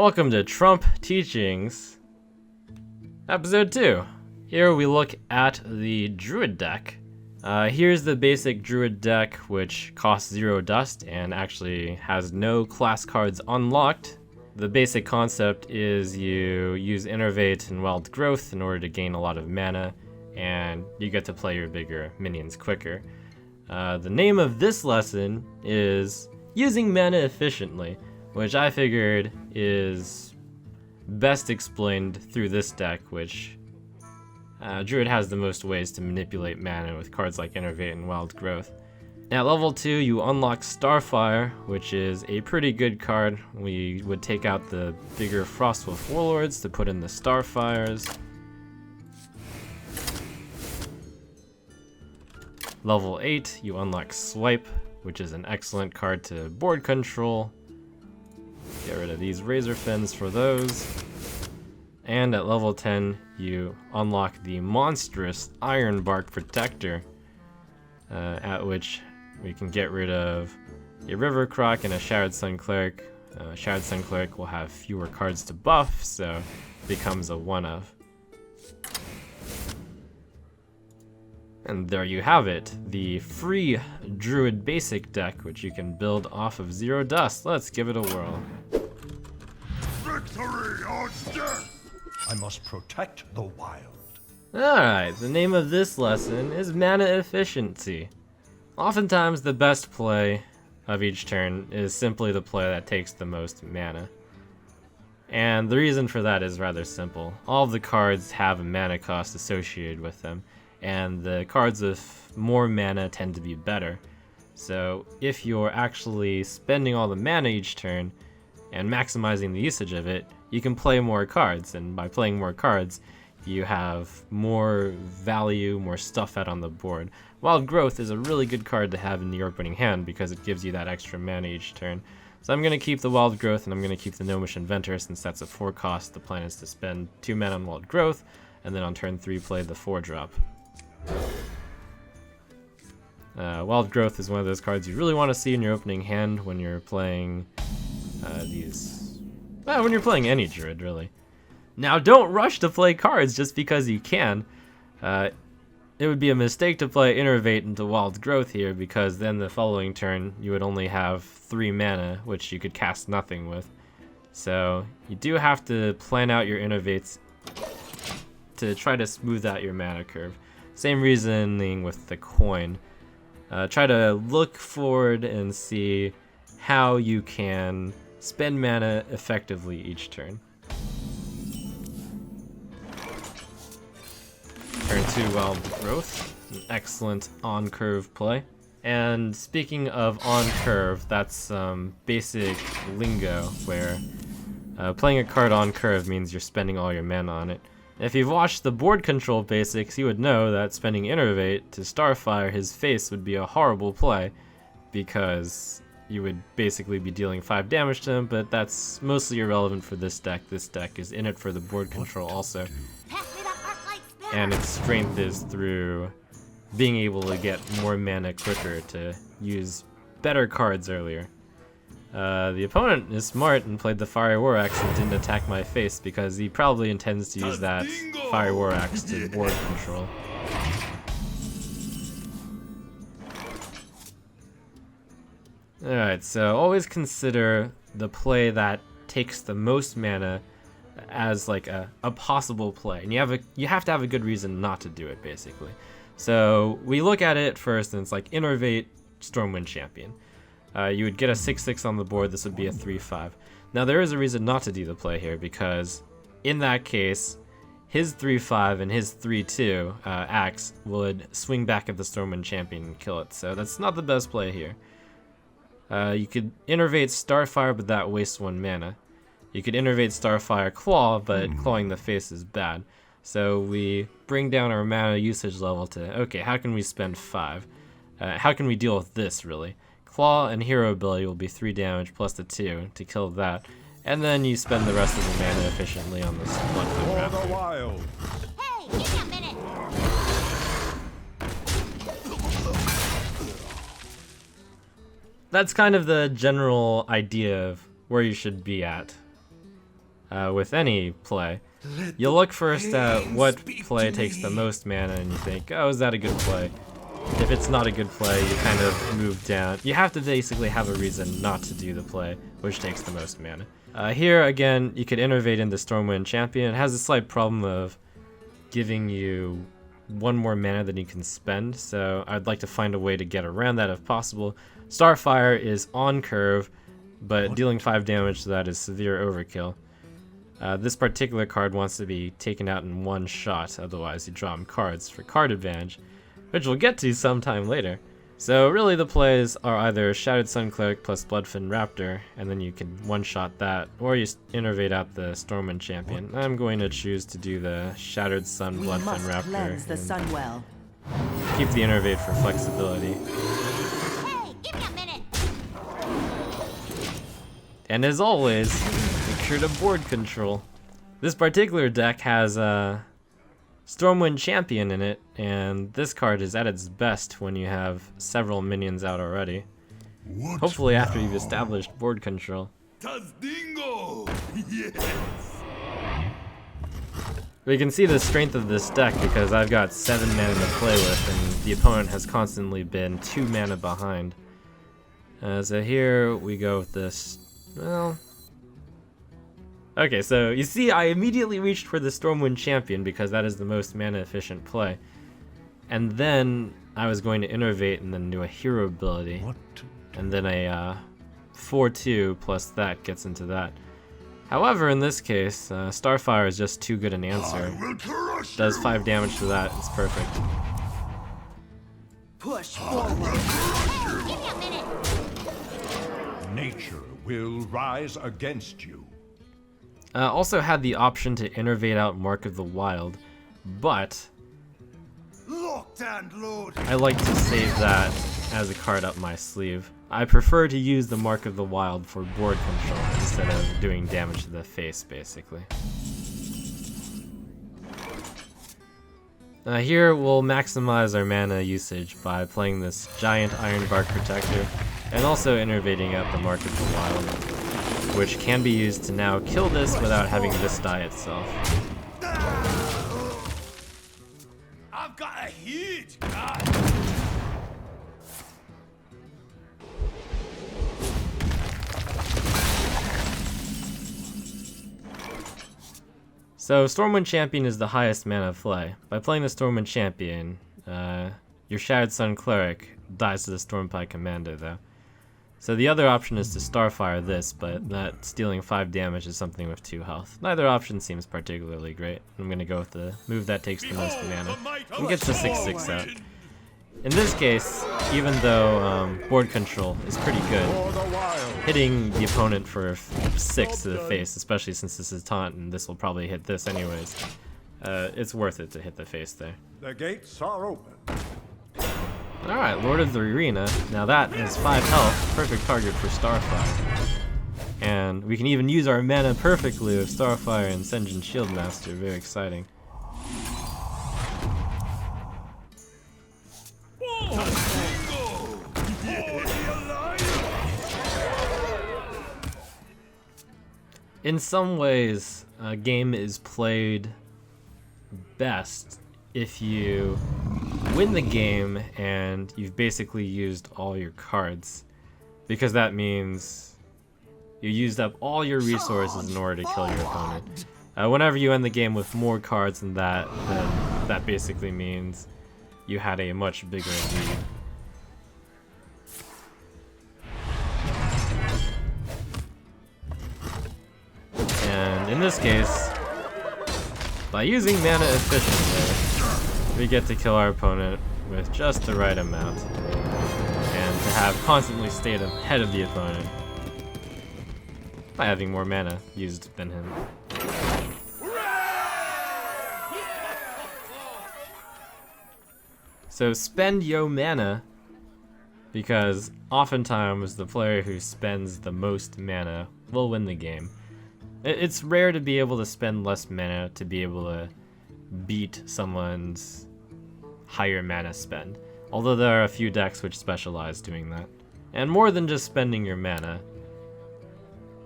Welcome to Trump Teachings, Episode 2. Here we look at the Druid deck. Here's the basic Druid deck, which costs 0 dust and actually has no class cards unlocked. The basic concept is you use Innervate and Wild Growth in order to gain a lot of mana, and you get to play your bigger minions quicker. The name of this lesson is Using Mana Efficiently, which I figured is best explained through this deck, which Druid has the most ways to manipulate mana with cards like Innervate and Wild Growth. At level 2, you unlock Starfire, which is a pretty good card. We would take out the bigger Frostwolf Warlords to put in the Starfires. Level 8, you unlock Swipe, which is an excellent card to board control. Get rid of these Razor Fins for those. And at level 10, you unlock the monstrous Ironbark Protector, at which we can get rid of a River Croc and a Shattered Sun Cleric. Shattered Sun Cleric will have fewer cards to buff, so it becomes a 1-of. And there you have it, the free Druid basic deck, which you can build off of 0 dust. Let's give it a whirl. Victory or death! I must protect the wild. Alright, the name of this lesson is Mana Efficiency. Oftentimes the best play of each turn is simply the play that takes the most mana. And the reason for that is rather simple. All of the cards have a mana cost associated with them, and the cards with more mana tend to be better. So if you're actually spending all the mana each turn and maximizing the usage of it, you can play more cards, and by playing more cards, you have more value, more stuff out on the board. Wild Growth is a really good card to have in the opening hand because it gives you that extra mana each turn. So I'm going to keep the Wild Growth and I'm going to keep the Gnomish Inventor since that's a 4 cost. The plan is to spend 2 mana on Wild Growth and then on turn 3 play the 4-drop. Wild Growth is one of those cards you really want to see in your opening hand when you're playing when you're playing any Druid, really. Now, don't rush to play cards just because you can. It would be a mistake to play Innervate into Wild Growth here, because then the following turn you would only have 3 mana, which you could cast nothing with. So you do have to plan out your Innervates to try to smooth out your mana curve. Same reasoning with the coin. Try to look forward and see how you can spend mana effectively each turn. Turn 2 Wild Growth, an excellent on-curve play. And speaking of on-curve, that's some basic lingo where playing a card on-curve means you're spending all your mana on it. If you've watched the board control basics, you would know that spending Innervate to Starfire his face would be a horrible play, because you would basically be dealing 5 damage to him, but that's mostly irrelevant for this deck. This deck is in it for the board control also. And its strength is through being able to get more mana quicker to use better cards earlier. The opponent is smart and played the Fire War Axe and didn't attack my face because he probably intends to use that Fire War Axe to board control. Alright, so always consider the play that takes the most mana as like a possible play, and you have to have a good reason not to do it, basically. So we look at it first, and it's like Innervate Stormwind Champion. You would get a 6/6 on the board. This would be a 3/5. Now there is a reason not to do the play here, because in that case, his 3/5 and his 3/2 axe would swing back at the Stormwind Champion and kill it. So that's not the best play here. You could Innervate Starfire, but that wastes 1 mana. You could Innervate Starfire Claw, but clawing the face is bad. So we bring down our mana usage level to, okay, how can we spend 5? How can we deal with this, really? Claw and Hero ability will be 3 damage plus the 2 to kill that. And then you spend the rest of the mana efficiently on this Bloodfoot Raptor. Hey, give me a minute! That's kind of the general idea of where you should be at with any play. You look first at what play takes the most mana and you think, oh, is that a good play? If it's not a good play, you kind of move down. You have to basically have a reason not to do the play, which takes the most mana. Here, again, you could innervate into Stormwind Champion. It has a slight problem of giving you one more mana than you can spend, so I'd like to find a way to get around that if possible. Starfire is on curve, but dealing 5 damage to that is severe overkill. This particular card wants to be taken out in one shot, otherwise you draw him cards for card advantage, which we'll get to sometime later. So really the plays are either Shattered Sun Cleric plus Bloodfin Raptor, and then you can one-shot that, or you innervate out the Stormwind Champion. I'm going to choose to do the Shattered Sun Bloodfin Raptor. Cleanse the sun well. Keep the innervate for flexibility. Hey, give me a minute. And as always, make sure to board control. This particular deck has Stormwind Champion in it, and this card is at its best when you have several minions out already. Hopefully after you've established board control. Dingo! Yes! We can see the strength of this deck because I've got 7 mana to play with, and the opponent has constantly been 2 mana behind. So here we go with this, well... Okay, so you see I immediately reached for the Stormwind Champion because that is the most mana efficient play. And then I was going to innervate and then do a hero ability. And then a 4/2 plus that gets into that. However, in this case, Starfire is just too good an answer. Does 5 damage to that, it's perfect. Push forward. Hey, give me a minute. Nature will rise against you. Also had the option to innervate out Mark of the Wild, but Locked and loaded. I like to save that as a card up my sleeve. I prefer to use the Mark of the Wild for board control instead of doing damage to the face, basically. Here we'll maximize our mana usage by playing this giant Ironbark Protector and also innervating out the Mark of the Wild, which can be used to now kill this without having this die itself. I've got a huge guy. So Stormwind Champion is the highest mana play. By playing the Stormwind Champion, your Shattered Sun Cleric dies to the Stormpike Commander though. So the other option is to Starfire this, but that stealing 5 damage is something with 2 health. Neither option seems particularly great. I'm going to go with the move that takes the most mana and gets the 6/6 out. In this case, even though board control is pretty good, hitting the opponent for 6 to the face, especially since this is taunt and this will probably hit this anyways, it's worth it to hit the face there. The gates are open. Alright, Lord of the Arena. Now that is 5 health, perfect target for Starfire. And we can even use our mana perfectly with Starfire and Sen'jin Shieldmaster, very exciting. In some ways, a game is played best if you win the game and you've basically used all your cards, because that means you used up all your resources in order to kill your opponent. Whenever you end the game with more cards than that, then that basically means you had a much bigger lead. And in this case, by using mana efficiently, we get to kill our opponent with just the right amount, and to have constantly stayed ahead of the opponent by having more mana used than him. So spend yo mana, because oftentimes the player who spends the most mana will win the game. It's rare to be able to spend less mana to be able to beat someone's higher mana spend, although there are a few decks which specialize doing that. And more than just spending your mana,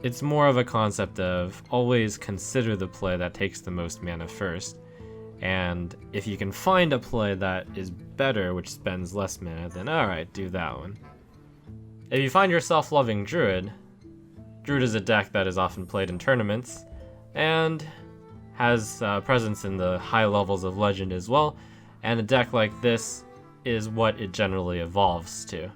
it's more of a concept of always consider the play that takes the most mana first. And if you can find a play that is better, which spends less mana, then alright, do that one. If you find yourself loving Druid, Druid is a deck that is often played in tournaments, and has presence in the high levels of Legend as well, and a deck like this is what it generally evolves to.